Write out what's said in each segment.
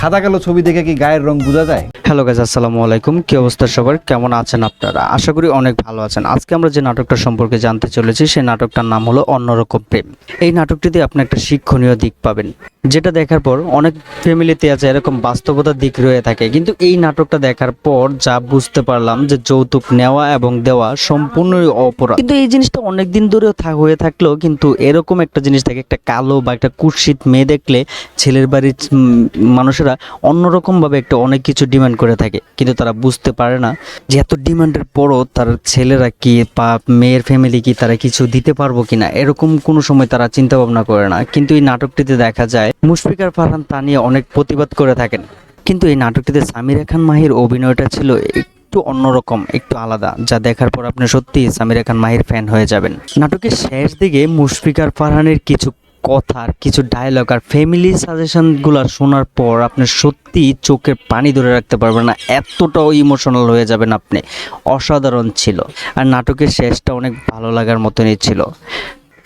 সাদা কালো ছবি দেখে কি গায়ের রং বোঝা যায়? হ্যালো গাইস, আসসালামু আলাইকুম। কি অবস্থা সবার, কেমন আছেন আপনারা? আশা করি অনেক ভালো আছেন। আজকে আমরা যে নাটকটা সম্পর্কে জানতে চলেছি সেই নাটকটার নাম হলো অন্যরকম প্রেম। এই নাটকটিতে আপনি একটা শিক্ষণীয় দিক পাবেন, যেটা দেখার পর অনেক ফ্যামিলিতে আছে এরকম বাস্তবতার দিক রয়ে থাকে, কিন্তু এই নাটকটা দেখার পর যা বুঝতে পারলাম যে যৌতুক নেওয়া এবং দেওয়া সম্পূর্ণই অপরাধ। কিন্তু এই জিনিসটা অনেক দিন ধরেও হয়ে থাকলেও কিন্তু এরকম একটা জিনিস থাকে, একটা কালো বা একটা কুৎসিত মেয়ে দেখলে ছেলের বাড়ির মানুষেরা অন্যরকমভাবে একটা অনেক কিছু ডিমান্ড করে থাকে, কিন্তু তারা বুঝতে পারে না যে এত ডিমান্ডের পরও তার ছেলেরা কি বা মেয়ের ফ্যামিলি কি তারা কিছু দিতে পারবো কিনা, এরকম কোনো সময় তারা চিন্তা ভাবনা করে না। কিন্তু এই নাটকটিতে দেখা যায় মুশফিকার ফারহান তা নিয়ে অনেক প্রতিবাদ করে থাকেন, কিন্তু এই নাটকটিতে সামিরা খান মাহির অভিনয়টা ছিল একটু অন্যরকম, একটু আলাদা, যা দেখার পর আপনি সত্যি সামিরা খান মাহির ফ্যান হয়ে যাবেন। নাটকের শেষ দিকে মুশফিকার ফারহানের কিছু কথার কিছু ডায়লগ আর ফ্যামিলি সাজেশনগুলো শোনার পর আপনি সত্যি চোখের পানি ধরে রাখতে পারবেন না, এতটাও ইমোশনাল হয়ে যাবেন আপনি। অসাধারণ ছিল, আর নাটকের শেষটা অনেক ভালো লাগার মতনই ছিল।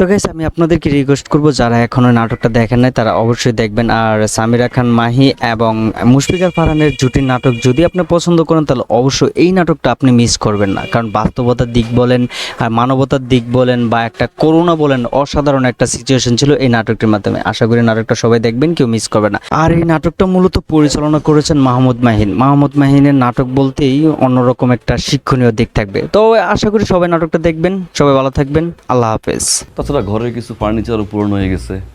তো গাইস, আমি আপনাদেরকে রিকোয়েস্ট করব যারা এখনো নাটকটা দেখেন নাই তারা অবশ্যই দেখবেন। আর সামিরা খান মাহি এবং মুশফিকার ফারহানের জুটির নাটক যদি আপনি পছন্দ করেন তাহলে অবশ্যই এই নাটকটা আপনি মিস করবেন না, কারণ বাস্তবতার দিক বলেন আর মানবতার দিক বলেন বা একটা করুণা বলেন, অসাধারণ একটা সিচুয়েশন ছিল এই নাটকটির মাধ্যমে। আশা করি নাটকটা সবাই দেখবেন, কেউ মিস করবে না। আর এই নাটকটা মূলত পরিচালনা করেছেন মাহমুদ মাহিন। মাহমুদ মাহিনের নাটক বলতেই অন্যরকম একটা শিক্ষণীয় দিক থাকবে। তো আশা করি সবাই নাটকটা দেখবেন। সবাই ভালো থাকবেন, আল্লাহ হাফেজ। তাছাড়া ঘরের কিছু ফার্নিচারও পুরনো হয়ে গেছে,